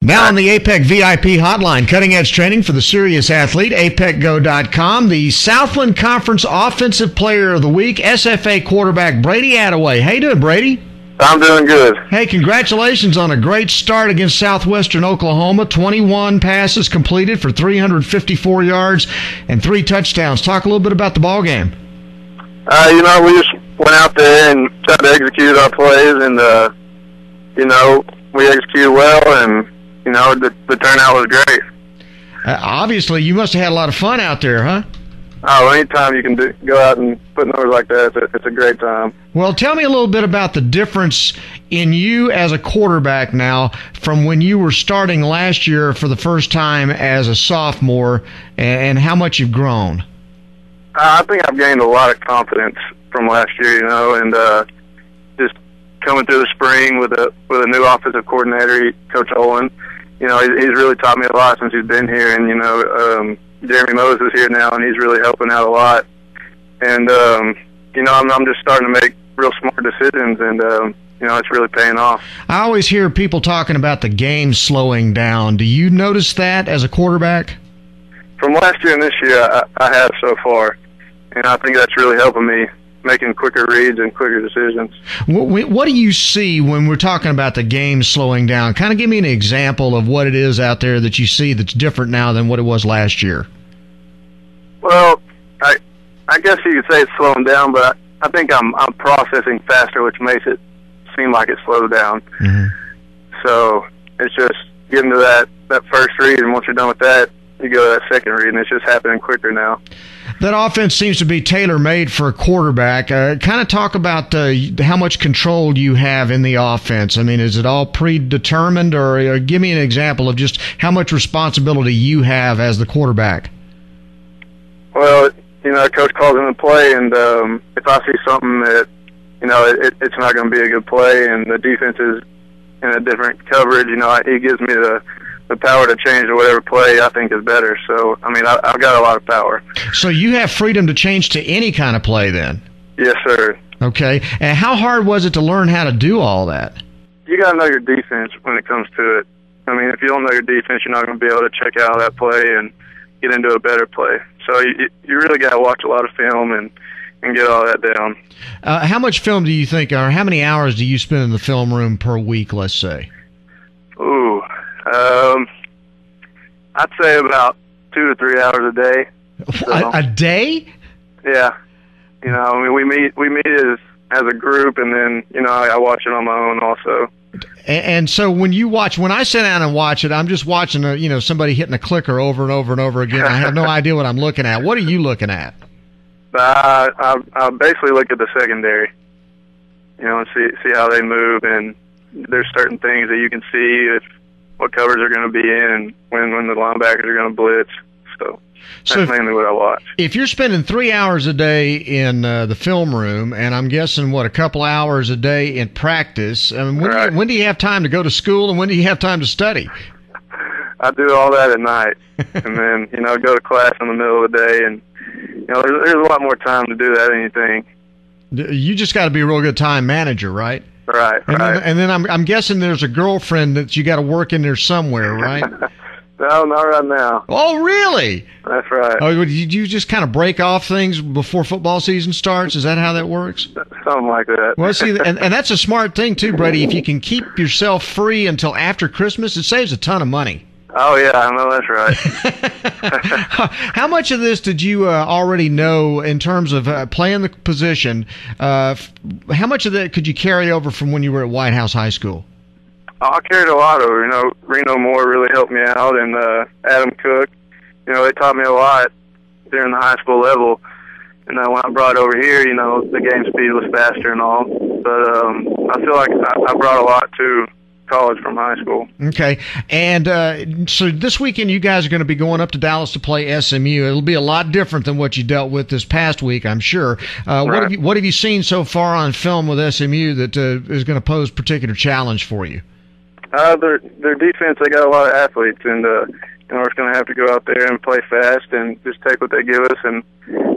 Now on the APEC VIP hotline, cutting-edge training for the serious athlete, apecgo.com. The Southland Conference Offensive Player of the Week, SFA quarterback Brady Attaway. How you doing, Brady? I'm doing good. Hey, congratulations on a great start against Southwestern Oklahoma. 21 passes completed for 354 yards and 3 touchdowns. Talk a little bit about the ball game. We just went out there and tried to execute our plays, and we executed well, and the turnout was great. Obviously, you must have had a lot of fun out there, huh? Oh, anytime you can go out and put numbers like that, it's a great time. Well, tell me a little bit about the difference in you as a quarterback now from when you were starting last year for the first time as a sophomore, and how much you've grown. I think I've gained a lot of confidence from last year, and just coming through the spring with a new offensive coordinator, Coach Olin. He's really taught me a lot since he's been here, and Jeremy Moses is here now, and he's really helping out a lot. And I'm just starting to make real smart decisions, and it's really paying off. I always hear people talking about the game slowing down. Do you notice that as a quarterback? From last year and this year, I have so far, and I think that's really helping me making quicker reads and quicker decisions. What do you see when we're talking about the game slowing down? Kind of give me an example of what it is out there that you see that's different now than what it was last year. Well, I guess you could say it's slowing down, but I think I'm processing faster, which makes it seem like it slowed down. Mm-hmm. So it's just getting to that first read, and once you're done with that, you go to that second read, and it's just happening quicker now. That offense seems to be tailor-made for a quarterback. Kind of talk about how much control you have in the offense. I mean, is it all predetermined, or give me an example of just how much responsibility you have as the quarterback? Well, Coach calls in the play, and if I see something that, it's not going to be a good play, and the defense is in a different coverage, he gives me the power to change to whatever play I think is better. So, I've got a lot of power. So you have freedom to change to any kind of play then? Yes, sir. Okay. And how hard was it to learn how to do all that? You got to know your defense when it comes to it. If you don't know your defense, you're not going to be able to check out that play and get into a better play. So you really got to watch a lot of film and get all that down. How much film do you think, or how many hours do you spend in the film room per week, let's say? Ooh, I'd say about 2 to 3 hours a day. So, a day? Yeah. We meet as a group, and then, I watch it on my own also. And so when I sit down and watch it, I'm just watching somebody hitting a clicker over and over and over again. I have no idea what I'm looking at. What are you looking at? I basically look at the secondary, and see how they move, and there's certain things that you can see what covers are going to be in, and when the linebackers are going to blitz. So that's mainly what I watch. If you're spending 3 hours a day in the film room, and I'm guessing, a couple hours a day in practice, right. When do you have time to go to school, and when do you have time to study? I do all that at night, and then, go to class in the middle of the day, and, there's a lot more time to do that than you think. You just got to be a real good time manager, right? Right, and then I'm guessing there's a girlfriend that you got to work in there somewhere, right? No, not right now. Oh, really? That's right. Oh, you just kind of break off things before football season starts? Is that how that works? Something like that. Well, see, and that's a smart thing, too, Brady. If you can keep yourself free until after Christmas, it saves a ton of money. Oh, yeah, I know that's right. How much of this did you already know in terms of playing the position? How much of that could you carry over from when you were at White House High School? I carried a lot over. Reno Moore really helped me out, and Adam Cook. They taught me a lot during the high school level. And when I brought over here, the game speed was faster and all. But I feel like I brought a lot to college from high school. Okay. And so this weekend you guys are going to be going up to Dallas to play SMU. It'll be a lot different than what you dealt with this past week, I'm sure. Right. What have you seen so far on film with SMU that is going to pose particular challenge for you? Their defense, they got a lot of athletes, and we're just going to have to go out there and play fast and just take what they give us and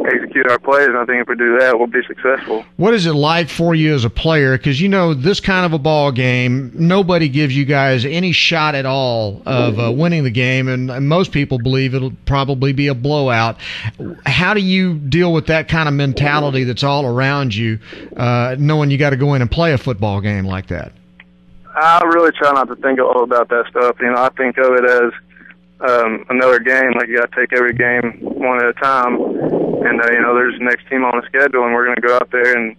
execute our plays. And I think if we do that, we'll be successful. What is it like for you as a player? Because, this kind of a ball game, nobody gives you guys any shot at all of winning the game, and most people believe it'll probably be a blowout. How do you deal with that kind of mentality that's all around you, knowing you got to go in and play a football game like that? I really try not to think all about that stuff. I think of it as another game. Like, you got to take every game one at a time. And, there's the next team on the schedule, and we're going to go out there and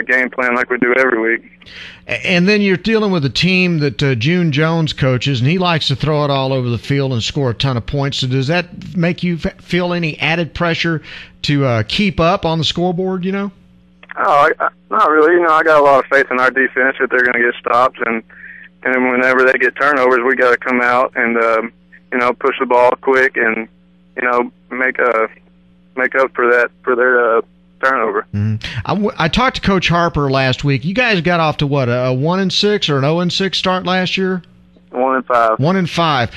game plan like we do every week. And then you're dealing with a team that June Jones coaches, and he likes to throw it all over the field and score a ton of points. So does that make you feel any added pressure to keep up on the scoreboard, Oh, not really. I got a lot of faith in our defense that they're going to get stops, and whenever they get turnovers, we got to come out and push the ball quick and make up for their turnover. Mm-hmm. I talked to Coach Harper last week. You guys got off to what, a 1-6 or an 0-6 start last year? 1-5. 1-5.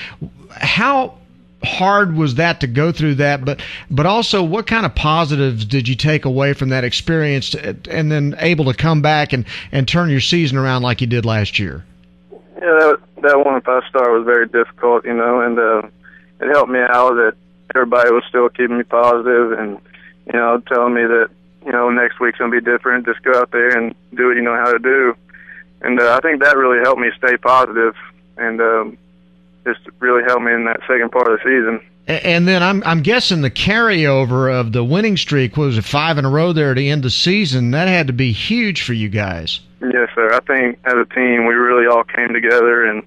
How hard was that to go through that, but also what kind of positives did you take away from that experience and then able to come back and turn your season around like you did last year? Yeah, that 1-5 start was very difficult, and it helped me out that everybody was still keeping me positive and telling me that next week's gonna be different. Just go out there and do what you know how to do, and I think that really helped me stay positive and just really helped me in that second part of the season. And then I'm guessing the carryover of the winning streak, was it 5 in a row there at the end of the season? That had to be huge for you guys. Yes, sir. I think as a team we really all came together and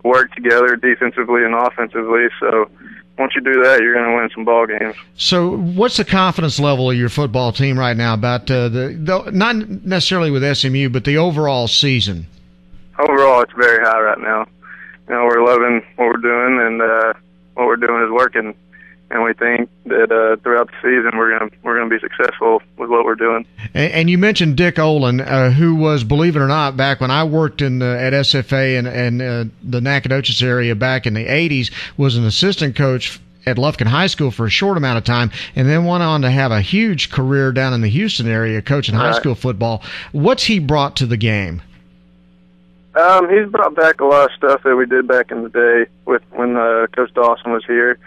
worked together defensively and offensively. So once you do that, you're going to win some ball games. So what's the confidence level of your football team right now about the not necessarily with SMU, but the overall season? Overall, it's very high right now. We're loving what we're doing, and what we're doing is working. And we think that throughout the season we're gonna be successful with what we're doing. And you mentioned Dick Olin, who was, believe it or not, back when I worked at SFA and the Nacogdoches area back in the 80s, was an assistant coach at Lufkin High School for a short amount of time, and then went on to have a huge career down in the Houston area coaching high school football. What's he brought to the game? He's brought back a lot of stuff that we did back in the day with when Coach Dawson was here.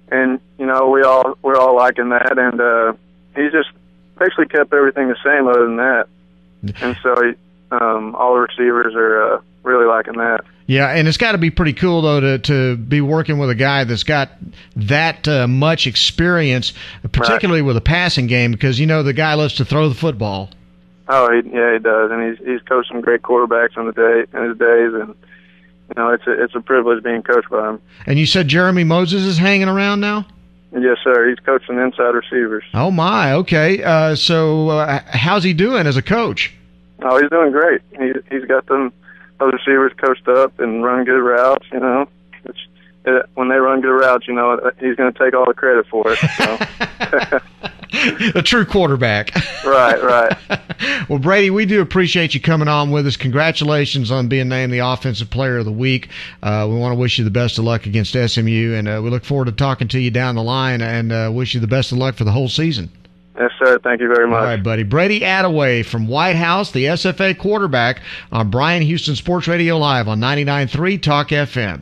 And we're all liking that, and he just basically kept everything the same other than that. And so all the receivers are really liking that. Yeah, and it's got to be pretty cool though to be working with a guy that's got that much experience, particularly with a passing game, because the guy loves to throw the football. Oh, he does, and he's coached some great quarterbacks in his days, and it's a privilege being coached by him. And you said Jeremy Moses is hanging around now? Yes, sir. He's coaching inside receivers. Oh, my. Okay. So how's he doing as a coach? Oh, he's doing great. He's got those receivers coached up and run good routes, when they run good routes, he's going to take all the credit for it. So. A true quarterback. Right. Well, Brady, we do appreciate you coming on with us. Congratulations on being named the Offensive Player of the Week. We want to wish you the best of luck against SMU, and we look forward to talking to you down the line, and wish you the best of luck for the whole season. Yes, sir. Thank you very much. All right, buddy. Brady Attaway from White House, the SFA quarterback, on Bryan Houston Sports Radio Live on 99.3 Talk FM.